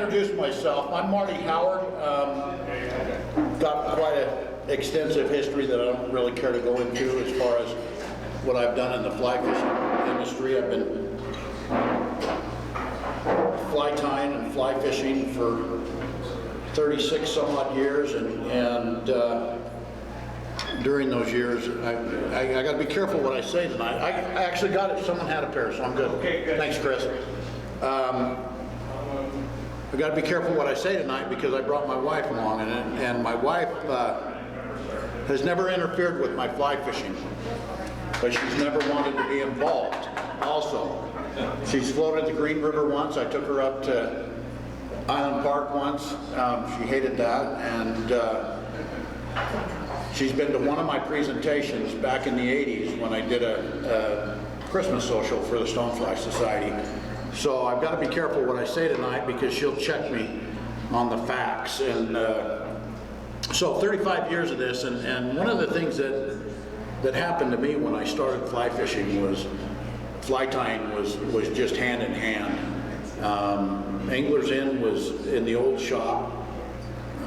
introduce myself. I'm Marty Howard. Got quite an extensive history that I don't really care to go into as far as what I've done in the fly fishing industry. I've been fly tying and fly fishing for 36 some odd years, and during those years, I got to be careful what I say tonight. I actually got it. Someone had a pair, so I'm good. Okay, good. Thanks, Chris. I got to be careful what I say tonight because I brought my wife along, and my wife has never interfered with my fly fishing, but she's never wanted to be involved. Also, she's floated the Green River once. I took her up to Island Park once. She hated that, and she's been to one of my presentations back in the 80s when I did a Christmas social for the Stonefly Society. So I've got to be careful what I say tonight because she'll check me on the facts. And so 35 years of this, and one of the things that happened to me when I started fly fishing was fly tying was just hand in hand. Angler's Inn was in the old shop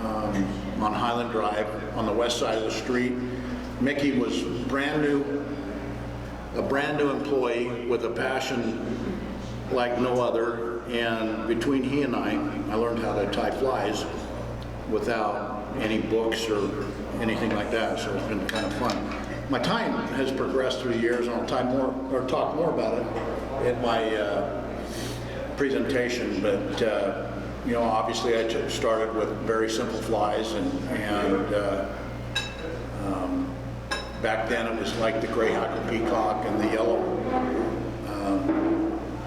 on Highland Drive on the west side of the street. Mickey was a brand new employee with a passion like no other, and between he and I learned how to tie flies without any books or anything like that, so it's been kind of fun. My time has progressed through the years, and I'll talk more about it in my presentation, but you know, obviously I started with very simple flies, and back then it was like the gray hackle peacock and the yellow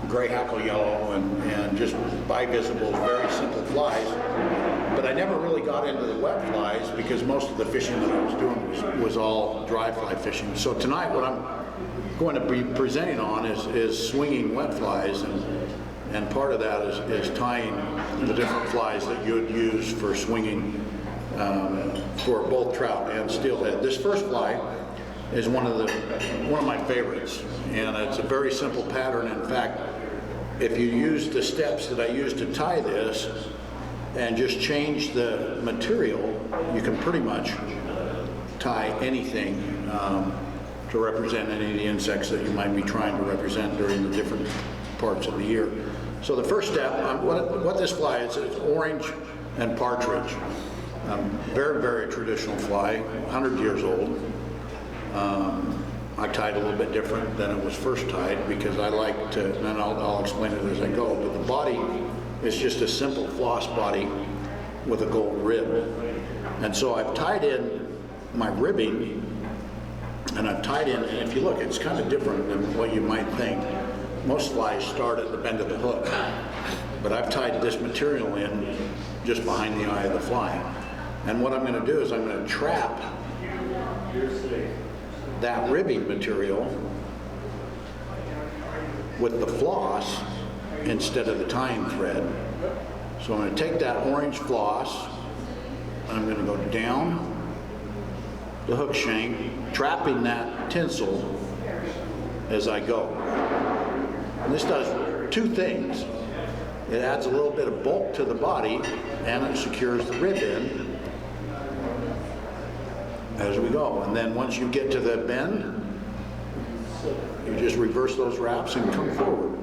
gray hackle yellow, and just bivisible, very simple flies. But I never really got into the wet flies because most of the fishing that I was doing was all dry fly fishing. So tonight what I'm going to be presenting on is swinging wet flies, and part of that is tying the different flies that you would use for swinging for both trout and steelhead. This first fly is one of my favorites, and it's a very simple pattern. In fact, if you use the steps that I use to tie this and just change the material, you can pretty much tie anything to represent any of the insects that you might be trying to represent during the different parts of the year. So the first step, what this fly is, it's orange and partridge. Very, very traditional fly, 100 years old. I tied a little bit different than it was first tied because I like to, and I'll explain it as I go, but the body is just a simple floss body with a gold rib. And so I've tied in my ribbing, and I've tied in, and if you look, it's kind of different than what you might think. Most flies start at the bend of the hook, but I've tied this material in just behind the eye of the fly. And what I'm going to do is I'm going to trap that ribbing material with the floss instead of the tying thread. So I'm going to take that orange floss and I'm going to go down the hook shank, trapping that tinsel as I go. And this does two things. It adds a little bit of bulk to the body, and it secures the rib in as we go. And then once you get to the bend, you just reverse those wraps and come forward.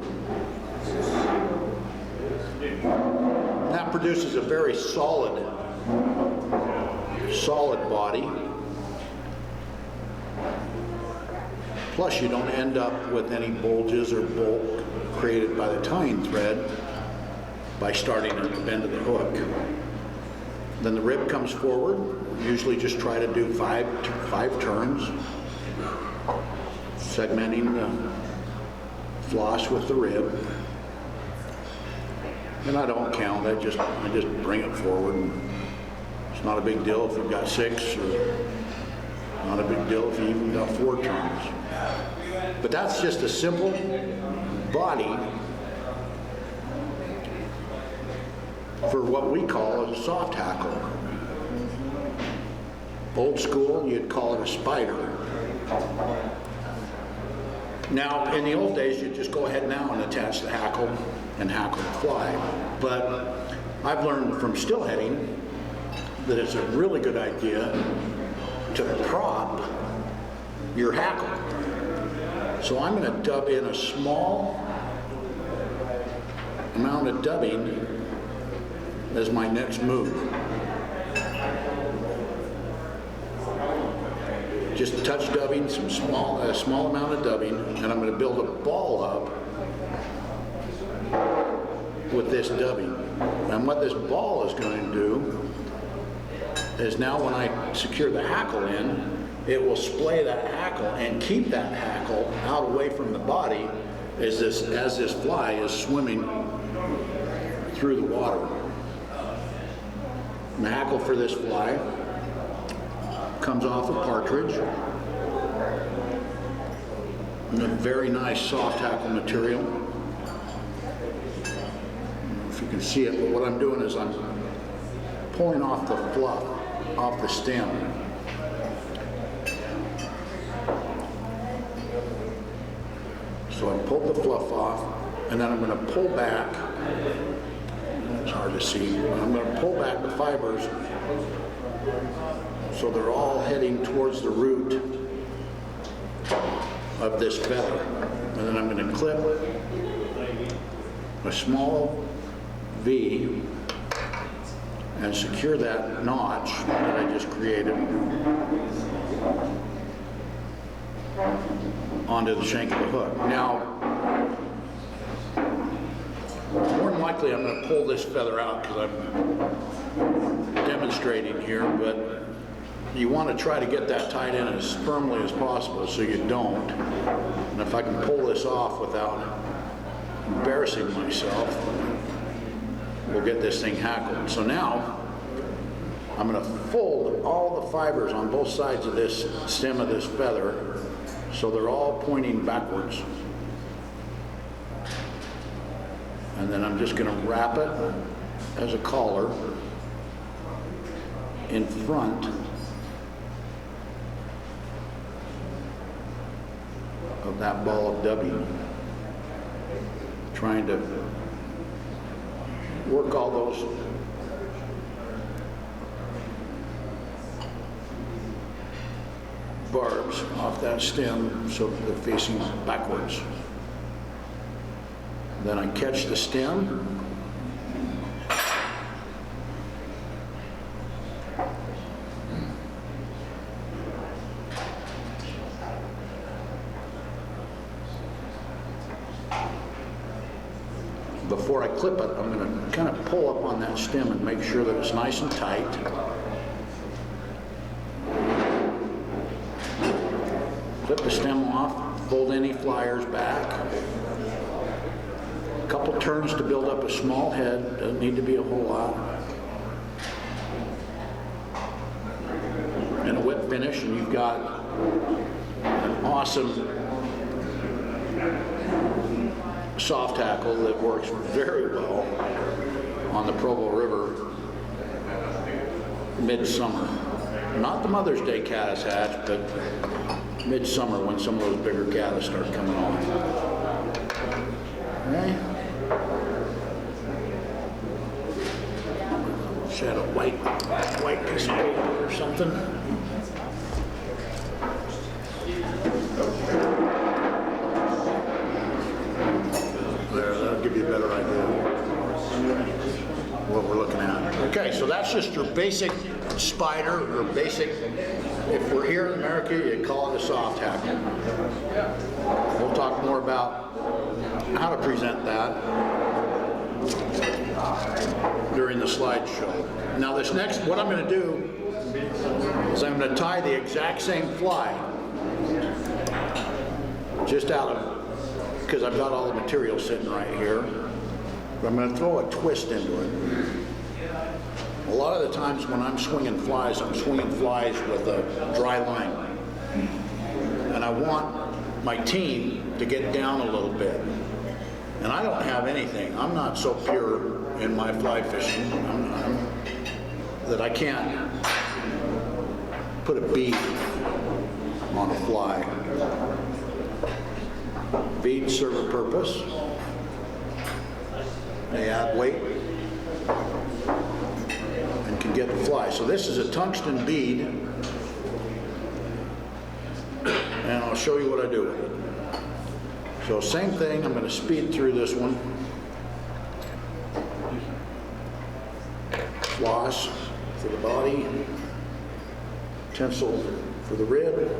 And that produces a very solid body. Plus you don't end up with any bulges or bulk created by the tying thread by starting at the bend of the hook. Then the rib comes forward. Usually just try to do five turns, segmenting the floss with the rib. And I don't count, I just bring it forward. And it's not a big deal if you've got 6, or not a big deal if you even got 4 turns. But that's just a simple body for what we call a soft hackle. Old school, you'd call it a spider. Now, in the old days, you'd just go ahead now and attach the hackle and hackle the fly. But I've learned from stillheading that it's a really good idea to prop your hackle. So I'm going to dub in a small amount of dubbing as my next move. Just touch dubbing, a small amount of dubbing, and I'm going to build a ball up with this dubbing. And what this ball is going to do is now when I secure the hackle in, it will splay that hackle and keep that hackle out away from the body as this fly is swimming through the water. And the hackle for this fly comes off of Partridge. And a very nice soft hackle material. I don't know if you can see it, but what I'm doing is I'm pulling off the fluff off the stem. So I pulled the fluff off, and then I'm going to pull back. It's hard to see. I'm going to pull back the fibers so they're all heading towards the root of this feather. And then I'm going to clip a small V and secure that notch that I just created onto the shank of the hook. Now, more than likely I'm going to pull this feather out because I'm demonstrating here, but you want to try to get that tied in as firmly as possible so you don't. And if I can pull this off without embarrassing myself, we'll get this thing hackled. So now I'm going to fold all the fibers on both sides of this stem of this feather so they're all pointing backwards. And then I'm just going to wrap it as a collar in front of that ball of dubbing, trying to work all those barbs off that stem so that they're facing backwards. Then I catch the stem. Before I clip it, I'm going to kind of pull up on that stem and make sure that it's nice and tight. Clip the stem off, fold any flyers back. A couple turns to build up a small head, doesn't need to be a whole lot. And a whip finish, and you've got an awesome soft hackle that works very well on the Provo River midsummer. Not the Mother's Day caddis hatch, but midsummer when some of those bigger caddis start coming on. Okay. Shed a white piece of paper or something. There, that'll give you a better idea what we're looking at. Okay, so that's just your basic spider or basic, if we're here in America, you call it a soft hackle. We'll talk more about how to present that during the slideshow. Now this next, what I'm going to do is I'm going to tie the exact same fly just out of, because I've got all the material sitting right here. But I'm going to throw a twist into it. A lot of the times when I'm swinging flies with a dry line. And I want my team to get down a little bit. And I don't have anything. I'm not so pure in my fly fishing that I can't put a bead on a fly. Beads serve a purpose. They add weight get the fly. So this is a tungsten bead, and I'll show you what I do with it. So same thing, I'm going to speed through this one. Floss for the body, tinsel for the rib.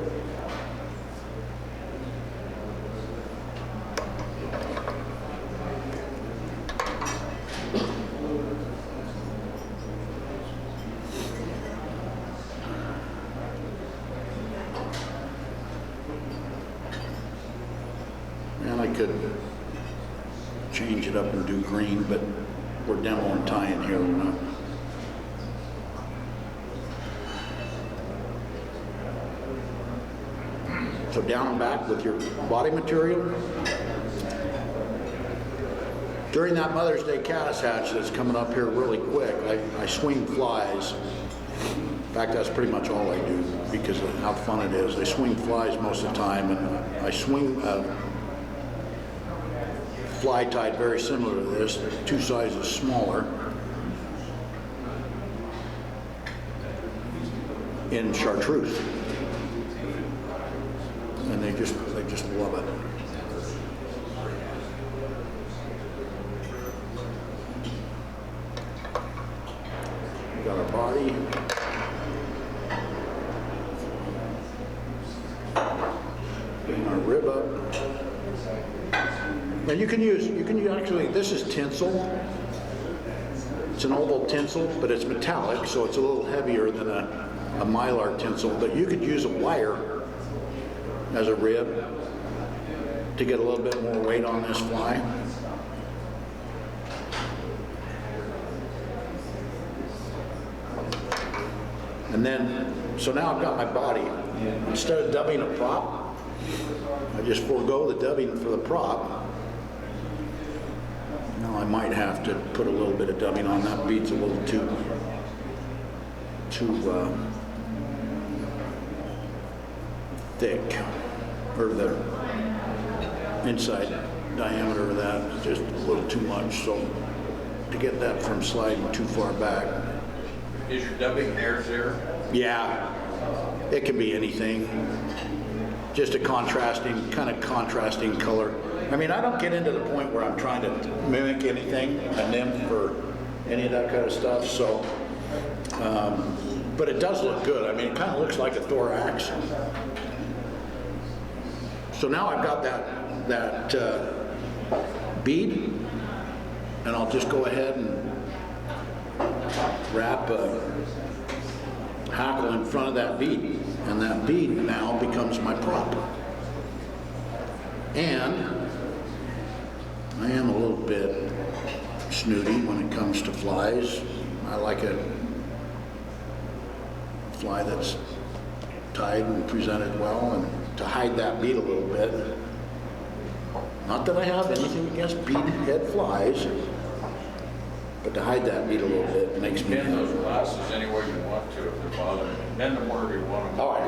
And I could change it up and do green, but we're demo and tying here, we're not. So down and back with your body material. During that Mother's Day caddis hatch that's coming up here really quick, I swing flies. In fact, that's pretty much all I do because of how fun it is. I swing flies most of the time, and I swing fly tied very similar to this, 2 sizes smaller, in chartreuse. And they just love it. We got our body. Bring our rib up. And you can use actually, this is tinsel. It's an oval tinsel, but it's metallic, so it's a little heavier than a mylar tinsel. But you could use a wire as a rib to get a little bit more weight on this fly. And then, so now I've got my body. Instead of dubbing a prop, I just forego the dubbing for the prop. Now I might have to put a little bit of dubbing on. That bead's a little too thick, or the inside diameter of that is just a little too much, so to get that from sliding too far back. Is your dubbing hairs there? Yeah, it can be anything. Just a kind of contrasting color. I mean, I don't get into the point where I'm trying to mimic anything, a nymph or any of that kind of stuff, so, but it does look good. I mean, it kind of looks like a thorax. So now I've got that bead, and I'll just go ahead and wrap a hackle in front of that bead, and that bead now becomes my prop. And I am a little bit snooty when it comes to flies. I like a fly that's tied and presented well, and to hide that bead a little bit. Not that I have anything against bead head flies, but to hide that bead a little bit makes me... Bend those glasses any way you want to if they're bothering you. Bend them wherever you want them. Oh, I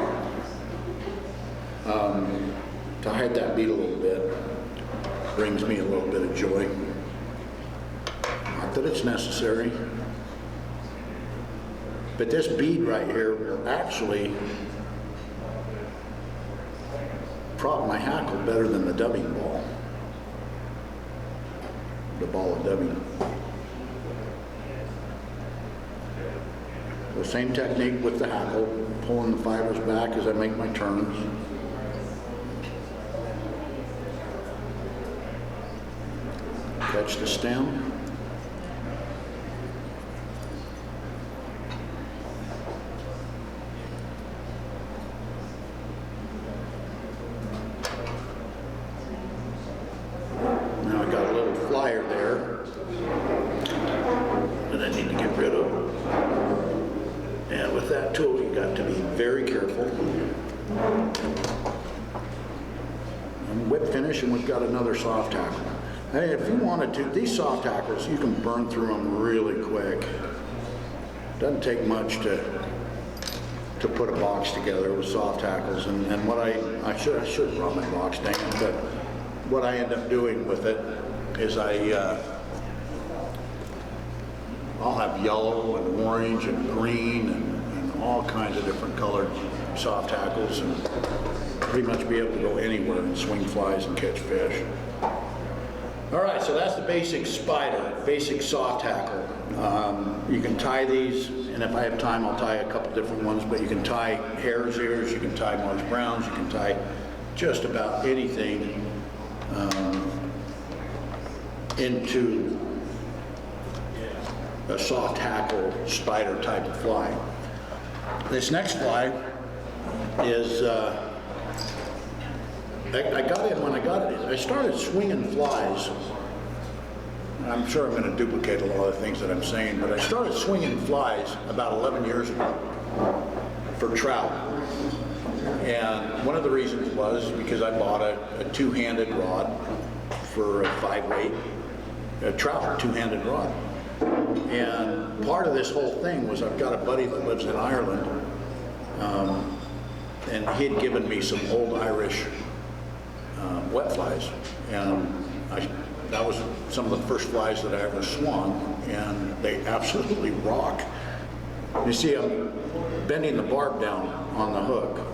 do. To hide that bead a little bit brings me a little bit of joy. Not that it's necessary, but this bead right here will actually prop my hackle better than the dubbing ball. The ball of dubbing. The same technique with the hackle, pulling the fibers back as I make my turns. Catch the stem. Now I got a little flyer there that I need to get rid of. And with that tool, you got to be very careful. And whip finish, and we've got another soft hackle. Hey, if you wanted to, these soft hackles, you can burn through them really quick. Doesn't take much to put a box together with soft hackles. And what I should have brought my box, dang it, but what I end up doing with it is I I'll have yellow and orange and green and all kinds of different colored soft hackles, and pretty much be able to go anywhere and swing flies and catch fish. All right, so that's the basic spider, basic soft hackle. You can tie these, and if I have time, I'll tie a couple different ones, but you can tie hare's ears, you can tie Marsh Browns, you can tie just about anything into a soft hackle spider type of fly. This next fly is, I got it when I got it. I started swinging flies. I'm sure I'm going to duplicate a lot of the things that I'm saying, but I started swinging flies about 11 years ago for trout. And one of the reasons was because I bought a two-handed rod for a 5-weight, a trout two-handed rod. And part of this whole thing was I've got a buddy that lives in Ireland, and he'd given me some old Irish wet flies, and that was some of the first flies that I ever swung, and they absolutely rock. You see, I'm bending the barb down on the hook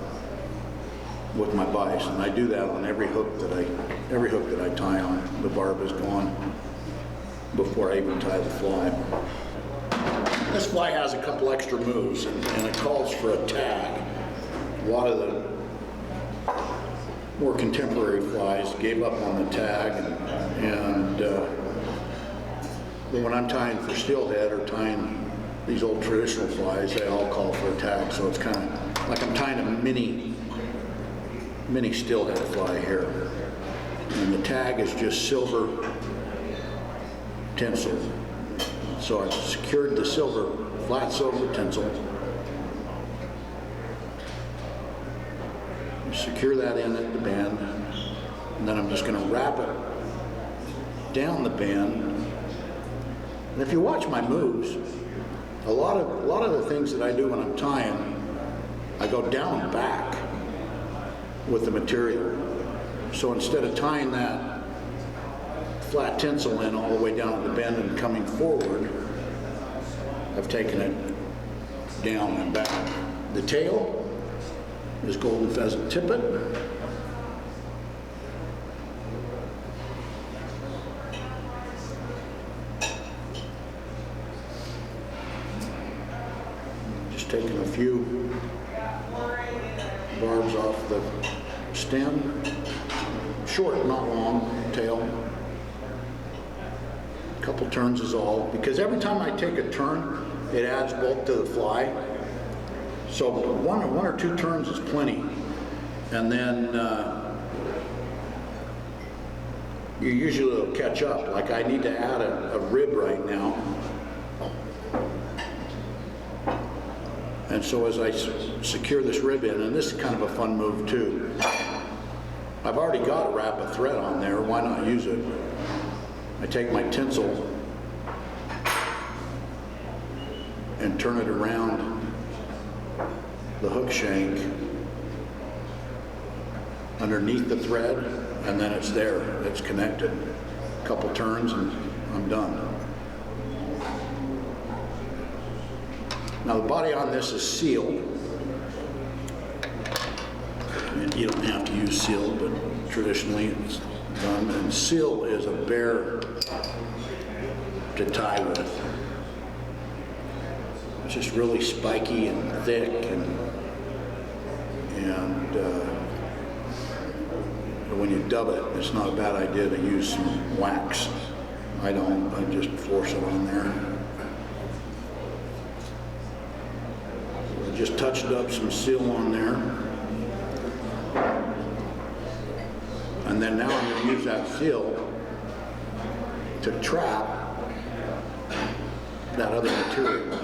with my vise, and I do that on every hook that I tie on. The barb is gone before I even tie the fly. This fly has a couple extra moves, and it calls for a tag. A lot of the more contemporary flies gave up on the tag, and when I'm tying for steelhead or tying these old traditional flies, they all call for a tag. So it's kind of like I'm tying a mini steelhead fly here, and the tag is just silver tinsel. So I've secured the flat silver tinsel. Secure that in at the band, and then I'm just going to wrap it down the band. And if you watch my moves, a lot of the things that I do when I'm tying, I go down and back with the material. So instead of tying that flat tinsel in all the way down at the bend and coming forward, I've taken it down and back. The tail is golden pheasant tippet. Just taking a few barbs off the stem. Short, not long, tail. A couple turns is all, because every time I take a turn, it adds bulk to the fly. So one or two turns is plenty, and then you usually will catch up. Like I need to add a rib right now, and so as I secure this rib in, and this is kind of a fun move too. I've already got a wrap of thread on there. Why not use it? I take my tinsel and turn it around the hook shank underneath the thread, and then it's there, it's connected. A couple turns and I'm done. Now the body on this is sealed. You don't have to use seal, but traditionally it's done. And seal is a bear to tie with. It's just really spiky and thick, and when you dub it, it's not a bad idea to use some wax. I don't, I just force it on there. So I just touched up some seal on there. And then now I'm going to use that seal to trap that other material,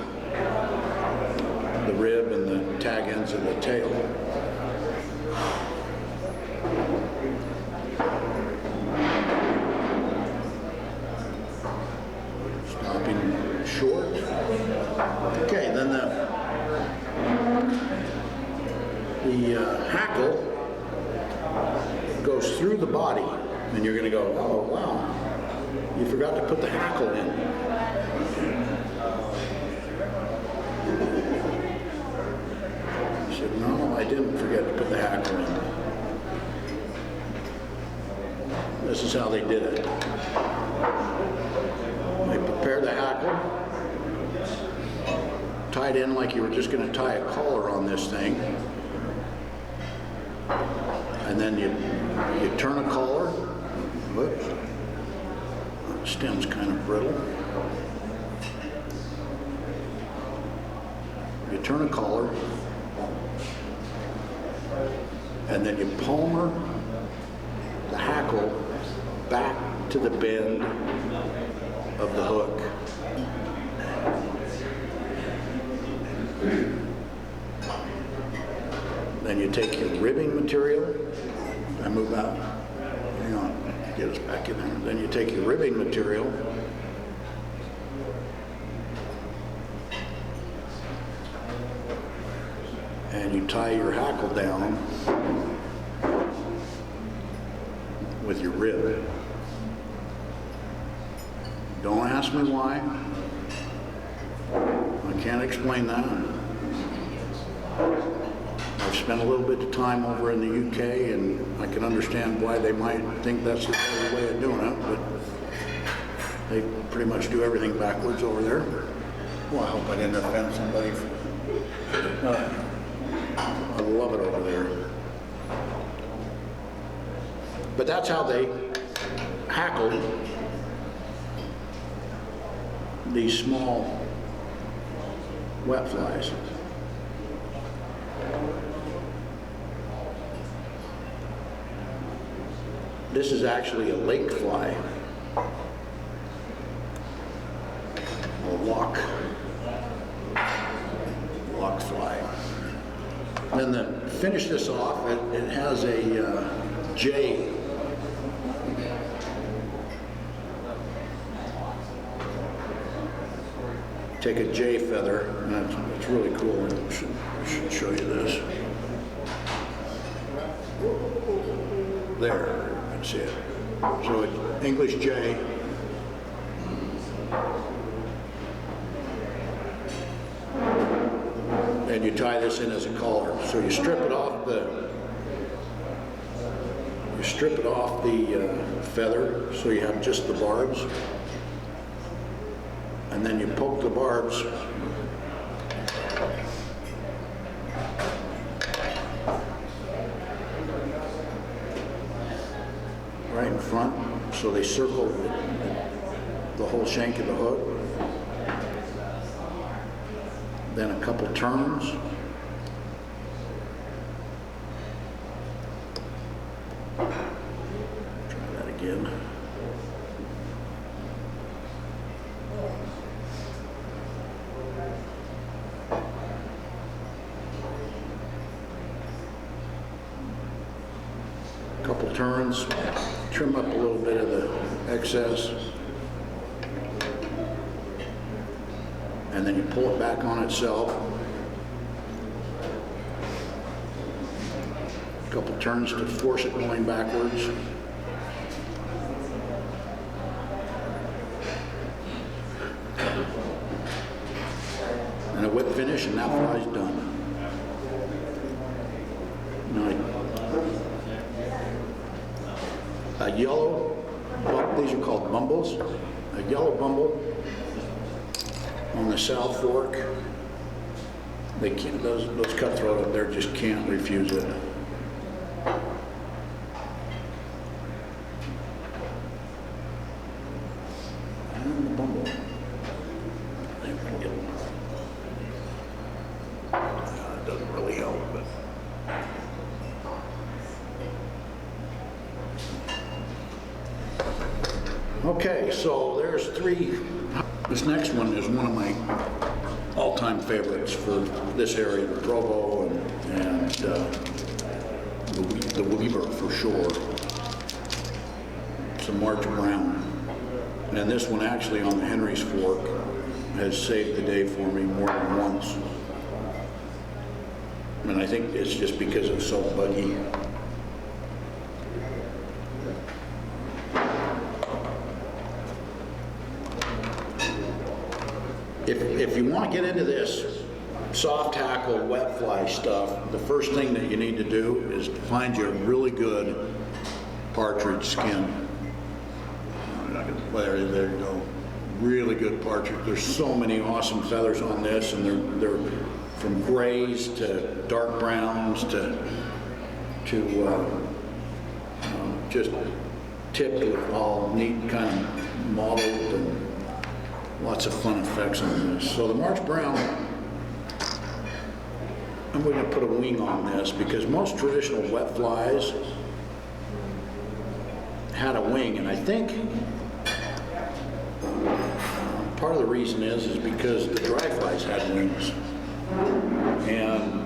the rib and the tag ends of the tail. Stopping short. Okay, then the hackle goes through the body, and you're going to go, oh wow, you forgot to put the hackle in. said, no, I didn't forget to put the hackle in. This is how they did it. They prepared the hackle, tied in like you were just going to tie a collar on this thing, and then you turn a collar. Whoops. The stem's kind of brittle. You turn a collar, and then you palmer the hackle back to the bend of the hook. Then you take your ribbing material. I move out. Hang on, get us back in there. Then you take your ribbing material. And you tie your hackle down with your rib. Don't ask me why. I can't explain that. I've spent a little bit of time over in the UK, and I can understand why they might think that's the better way of doing it, but they pretty much do everything backwards over there. Well, I hope I didn't offend somebody. I love it over there. But that's how they hackled these small wet flies. This is actually a lake fly, a lock fly. Then to finish this off, it has a J. Take a J feather, and it's really cool. I should show you this. There, you can see it. So it's English J. And you tie this in as a collar. So you strip it off the feather, so you have just the barbs, and then you poke the barbs right in front, so they circle the whole shank of the hook. Then a couple turns. Try that again. Couple turns, trim up a little bit of the excess. And then you pull it back on itself. A couple turns to force it going backwards. And a whip finish, and that fly's done. Now, a yellow, these are called bumbles. A yellow bumble on the South Fork, they can't, those cutthroat up there just can't refuse it. And the bumble. It doesn't really help, but. Okay, so there's three. This next one is one of my all-time favorites for this area, the Provo and the Weaver for sure. It's a March Brown. And this one actually on the Henry's Fork has saved the day for me more than once. And I think it's just because it's so buggy. If you want to get into this, soft hackle, wet fly stuff, the first thing that you need to do is find you a really good partridge skin. There you go. Really good partridge. There's so many awesome feathers on this, and they're from grays to dark browns to just tipped with all neat kind of mottled and lots of fun effects on this. So the March Brown, I'm going to put a wing on this because most traditional wet flies had a wing, and I think part of the reason is because the dry flies had wings. And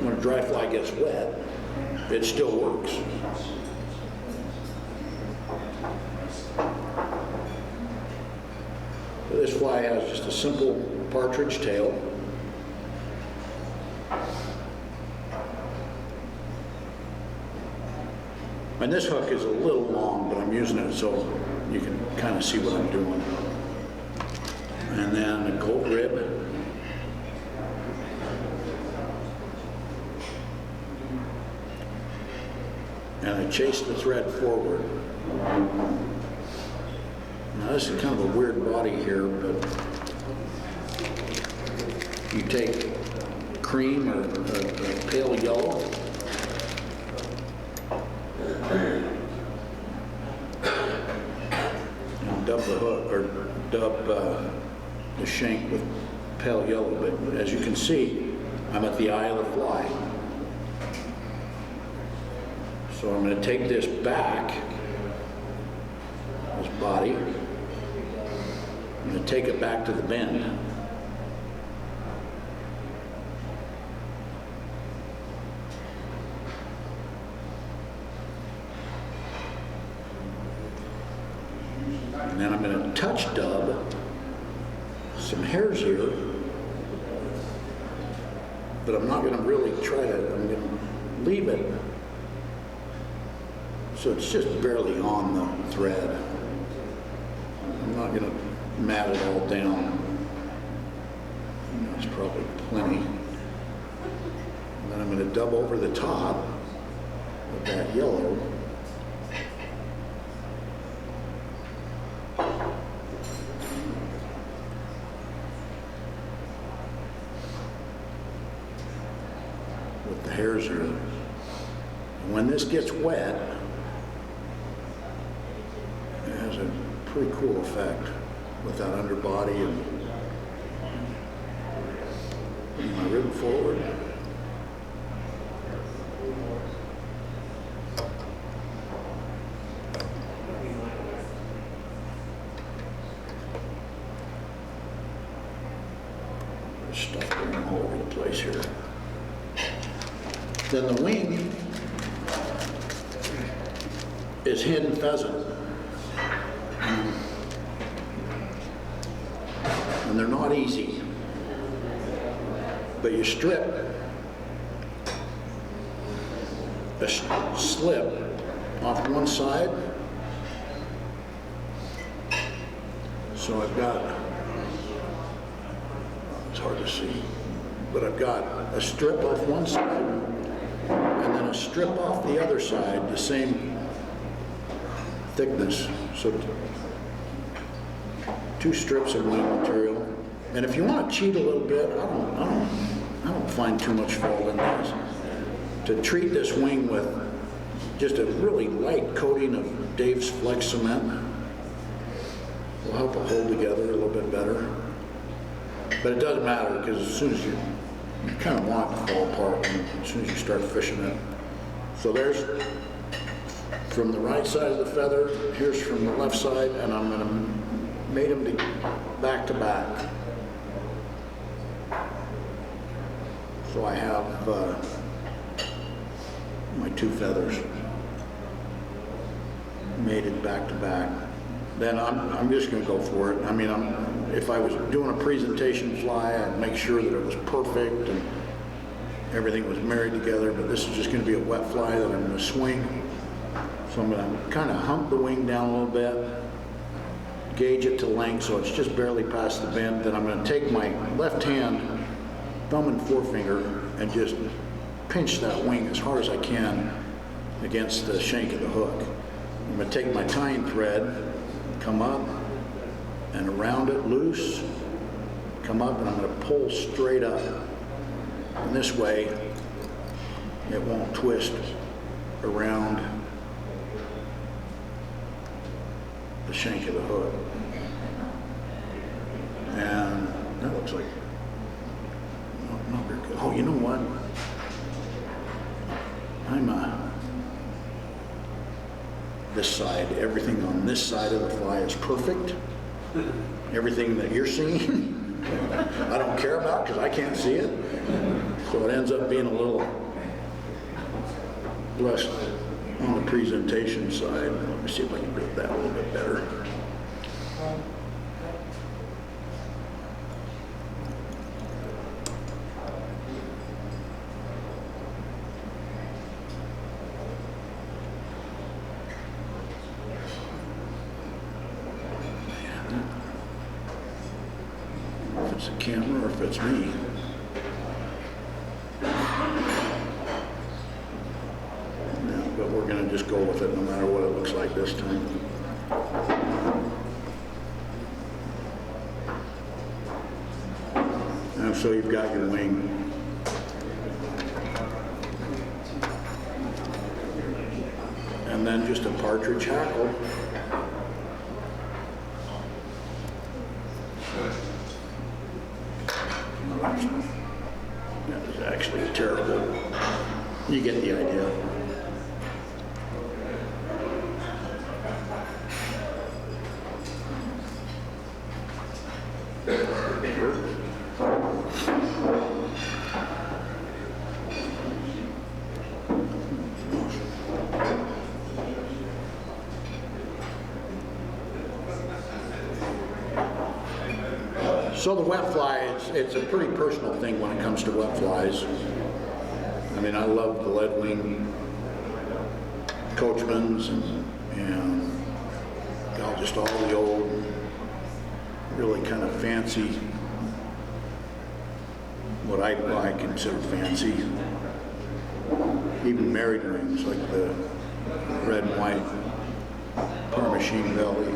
when a dry fly gets wet, it still works. So this fly has just a simple partridge tail. And this hook is a little long, but I'm using it so you can kind of see what I'm doing. And then a gold rib. And I chase the thread forward. Now this is kind of a weird body here, but you take cream or pale yellow, and dub the hook, or dub the shank with pale yellow. But as you can see, I'm at the eye of the fly. So I'm going to take this back, this body, I'm going to take it back to the bend. And then I'm going to touch dub some hairs here, but I'm not going to really try to, I'm going to leave it so it's just barely on the thread. I'm not going to mat it all down. That's probably plenty. And then I'm going to dub over the top of that yellow. With the hairs here. And when this gets wet, it has a pretty cool effect with that underbody, and putting my rib forward. There's stuff going all over the place here. Then the wing is hidden pheasant. And they're not easy. But you strip a slip off one side. So I've got, it's hard to see, but I've got a strip off one side and then a strip off the other side, the same thickness. So two strips of wing material. And if you want to cheat a little bit, I don't find too much fault in this. To treat this wing with just a really light coating of Dave's Flex cement will help it hold together a little bit better. But it doesn't matter, because as soon as you kind of want it to fall apart as soon as you start fishing it. So there's from the right side of the feather, here's from the left side, and I'm going to mate them back to back. So I have my two feathers mated back to back. Then I'm just going to go for it. I mean, if I was doing a presentation fly, I'd make sure that it was perfect and everything was married together, but this is just going to be a wet fly that I'm going to swing. So I'm going to kind of hump the wing down a little bit, gauge it to length so it's just barely past the bend. Then I'm going to take my left hand, thumb and forefinger, and just pinch that wing as hard as I can against the shank of the hook. I'm going to take my tying thread, come up and around it loose, come up, and I'm going to pull straight up. And this way it won't twist around the shank of the hook. And that looks like not very good. Oh, you know what? This side, everything on this side of the fly is perfect. Everything that you're seeing, I don't care about because I can't see it. So it ends up being a little less on the presentation side. Let me see if I can do that a little bit better. If it's a camera or if it's me. But we're going to just go with it no matter what it looks like this time. And so you've got your wing. And then just a partridge hackle. That is actually terrible. You get the idea. So the wet fly, it's a pretty personal thing when it comes to wet flies. I mean, I love the lead wing coachmans and just all the old, really kind of fancy, what I consider fancy, even married rings like the red and white Parmachine belly.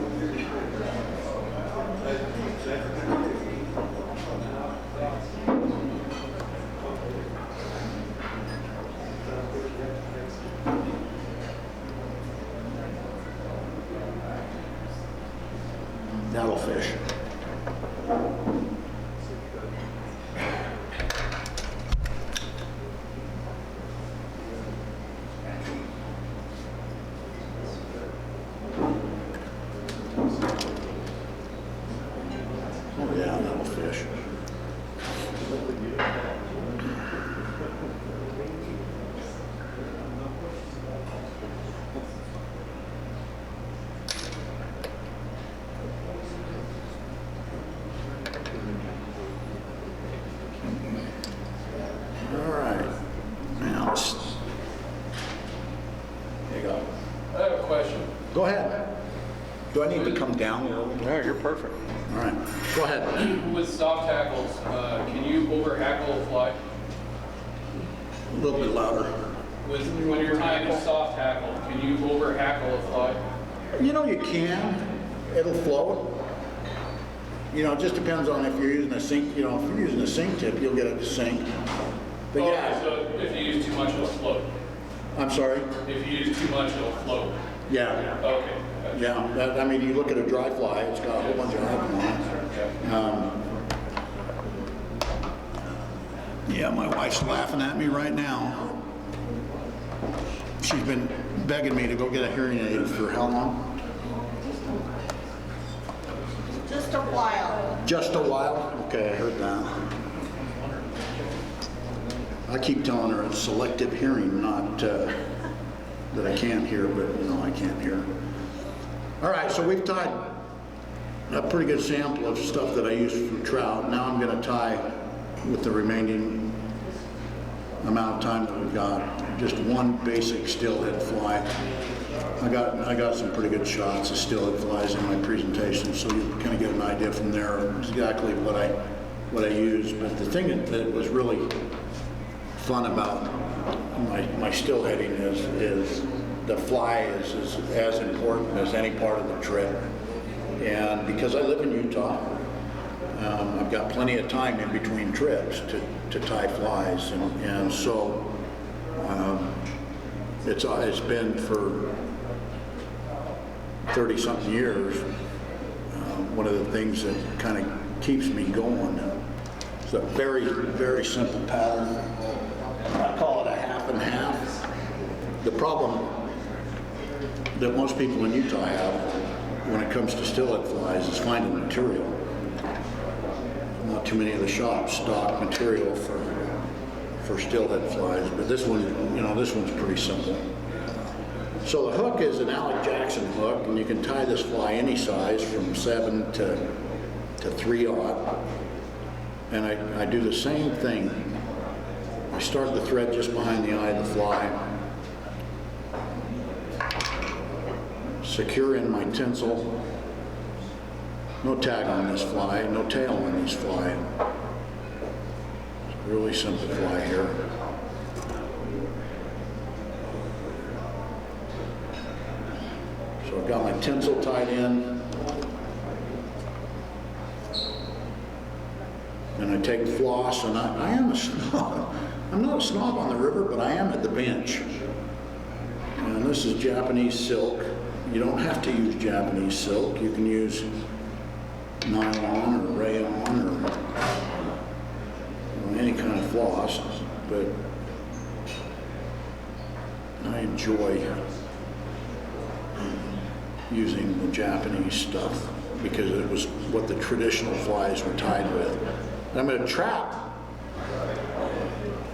That'll fish. Oh yeah, that'll fish. Go ahead. Do I need to come down a little bit? No, you're perfect. All right. Go ahead. With soft hackles, can you over hackle a fly? A little bit louder. When you're tying a soft hackle, can you over hackle a fly? You know, you can. It'll float. You know, it just depends on if you're using a sink. You know, if you're using a sink tip, you'll get it to sink. But Okay, yeah. so if you use too much, it'll float. I'm sorry? If you use too much, it'll float. Yeah. Okay. Gotcha. Yeah. I mean, you look at a dry fly, it's got a whole bunch of alcohol. Yeah, my wife's laughing at me right now. She's been begging me to go get a hearing aid for how long? Just a while. Just a while? Okay, I heard that. I keep telling her it's selective hearing, not that I can't hear, but you know, I can't hear. All right, so we've tied a pretty good sample of stuff that I use for trout. Now I'm going to tie with the remaining amount of time that we've got just one basic steelhead fly. I got some pretty good shots of steelhead flies in my presentation, so you kind of get an idea from there exactly what I use. But the thing that was really fun about my steelheading is the fly is as important as any part of the trip. And because I live in Utah, I've got plenty of time in between trips to tie flies, and so it's been for 30-something years one of the things that kind of keeps me going. It's a very, very simple pattern. I call it a half and half. The problem that most people in Utah have when it comes to steelhead flies is finding material. Not too many of the shops stock material for steelhead flies, but this one, this one's pretty simple. So the hook is an Alec Jackson hook, and you can tie this fly any size from 7 to 3/0. And I do the same thing. I start the thread just behind the eye of the fly, secure in my tinsel. No tag on this fly, no tail on this fly. It's a really simple fly here. So I've got my tinsel tied in, and I take floss, and I am a snob. I'm not a snob on the river, but I am at the bench. And this is Japanese silk. You don't have to use Japanese silk. You can use nylon or rayon or any kind of floss, but I enjoy using the Japanese stuff because it was what the traditional flies were tied with. And I'm going to trap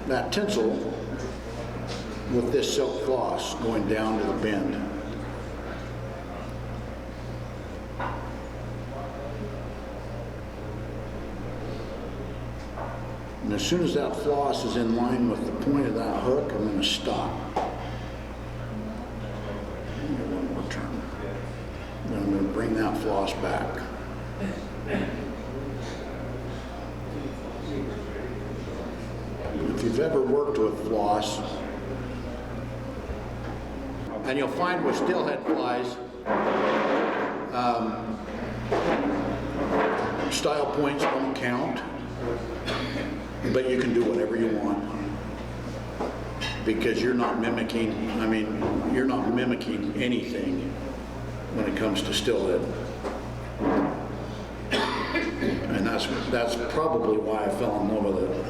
that tinsel with this silk floss going down to the bend. And as soon as that floss is in line with the point of that hook, I'm going to stop. One more turn. Then I'm going to bring that floss back. If you've ever worked with floss, and you'll find with steelhead flies, style points don't count, but you can do whatever you want because you're not mimicking, you're not mimicking anything when it comes to steelhead. And that's probably why I fell in love with it.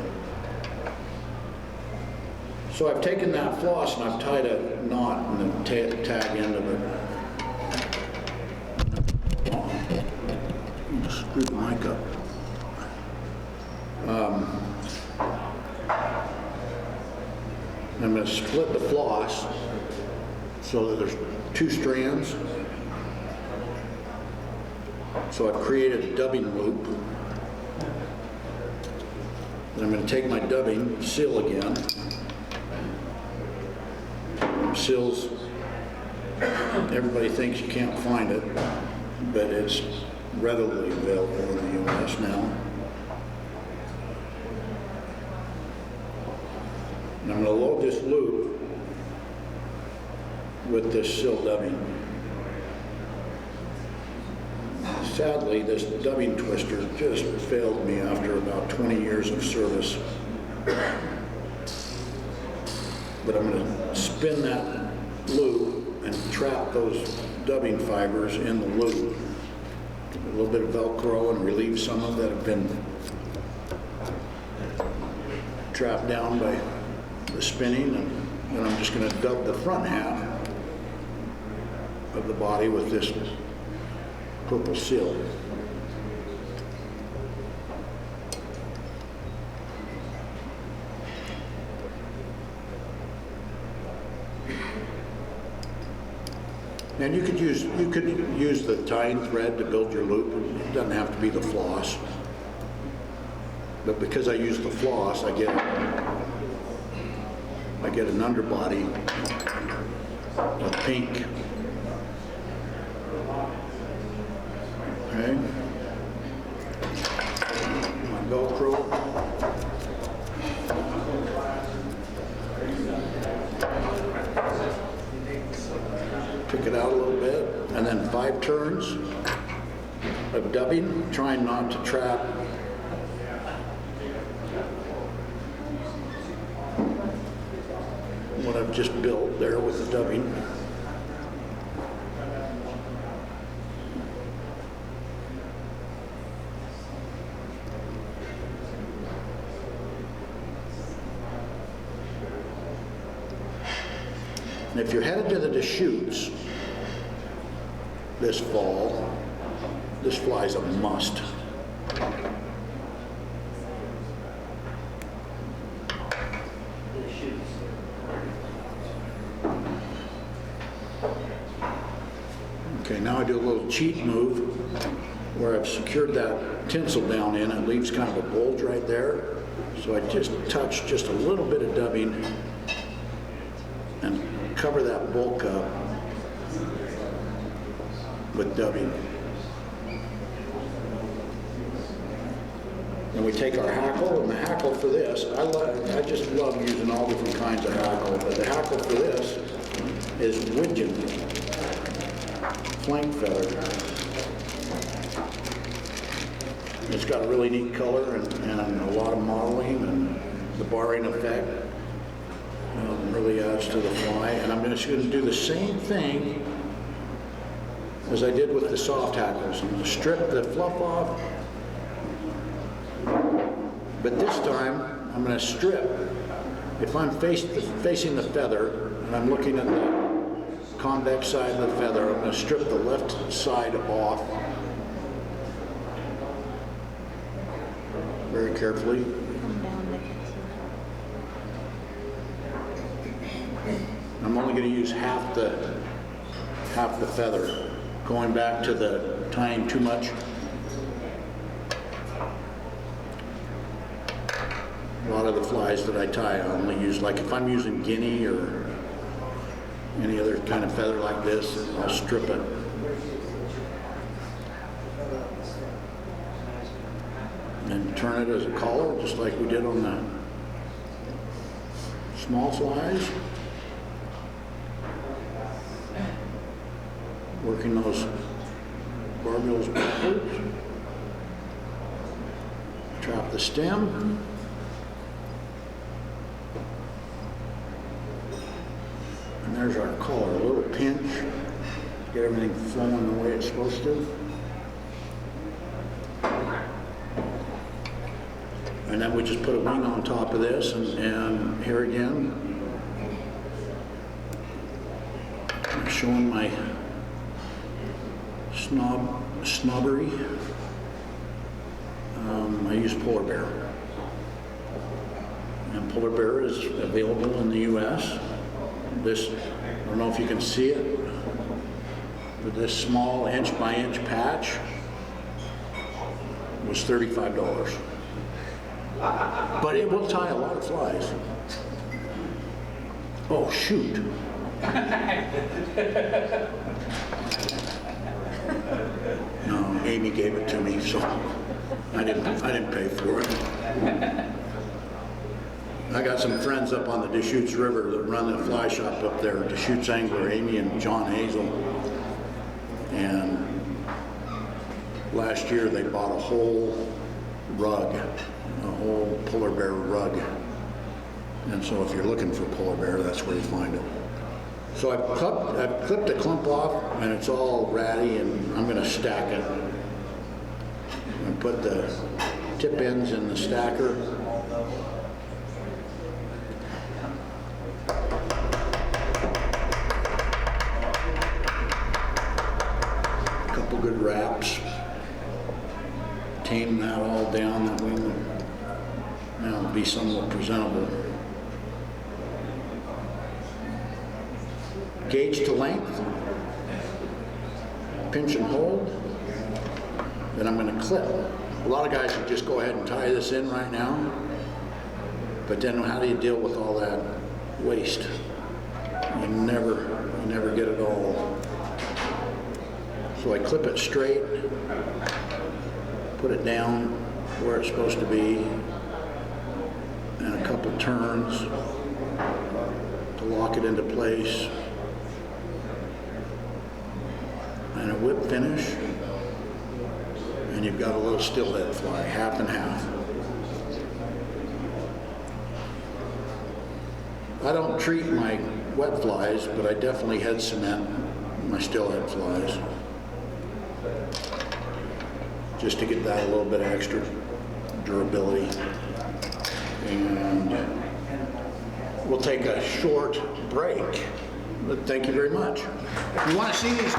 So I've taken that floss and I've tied a knot in the tag end of it. Just screw the mic up. I'm going to split the floss so that there's 2 strands. So I've created a dubbing loop. Then I'm going to take my dubbing, seal again. Seals, everybody thinks you can't find it, but it's readily available in the U.S. now. And I'm going to load this loop with this seal dubbing. Sadly, this dubbing twister just failed me after about 20 years of service. But I'm going to spin that loop and trap those dubbing fibers in the loop. A little bit of Velcro and relieve some of that have been trapped down by the spinning, and then I'm just going to dub the front half of the body with this purple seal. And you could use the tying thread to build your loop. It doesn't have to be the floss. But because I use the floss, I get I get an underbody of pink. Okay. My Velcro. Pick it out a little bit, and then 5 turns of dubbing, trying not to trap what I've just built there with the dubbing. And if you're headed to the Deschutes this fall, this fly's a must. Okay, now I do a little cheat move where I've secured that tinsel down in. It leaves kind of a bulge right there. So I just touch just a little bit of dubbing and cover that bulk up with dubbing. And we take our hackle, and the hackle for this, I just love using all different kinds of hackle, but the hackle for this is widgeon flank feather. It's got a really neat color and a lot of modeling, and the barring effect really adds to the fly. And I'm just going to do the same thing as I did with the soft hackles. I'm going to strip the fluff off, but this time I'm going to strip. If I'm facing the feather and I'm looking at the convex side of the feather, I'm going to strip the left side off very carefully. I'm only going to use half the feather, going back to the tying too much. A lot of the flies that I tie, I only use, like if I'm using guinea or any other kind of feather like this, I'll strip it. And turn it as a collar, just like we did on the small flies. Working those barbels backwards. Trap the stem. And there's our collar, a little pinch, get everything flowing the way it's supposed to. And then we just put a wing on top of this, and here again, I'm showing my snobbery. I use polar bear. And polar bear is available in the US. This, I don't know if you can see it, but this small inch by inch patch was $35. But it will tie a lot of flies. Oh, shoot. No, Amy gave it to me, so I didn't pay for it. I got some friends up on the Deschutes River that run the fly shop up there, Deschutes Angler, Amy and John Hazel. And last year they bought a whole rug, a whole polar bear rug. And so if you're looking for polar bear, that's where you find it. So I've clipped a clump off, and it's all ratty, and I'm going to stack it. And put the tip ends in the stacker. A couple good wraps. Tame that all down, that way now it'll be somewhat presentable. Gauge to length, pinch and hold, then I'm going to clip. A lot of guys would just go ahead and tie this in right now, but then how do you deal with all that waste. You never get it all. So I clip it straight, put it down where it's supposed to be, and a couple turns to lock it into place, and a whip finish, and you've got a little stillhead fly, half and half. I don't treat my wet flies, but I definitely head cement my stillhead flies, just to get that a little bit extra durability. And we'll take a short break, but thank you very much. If you want to see these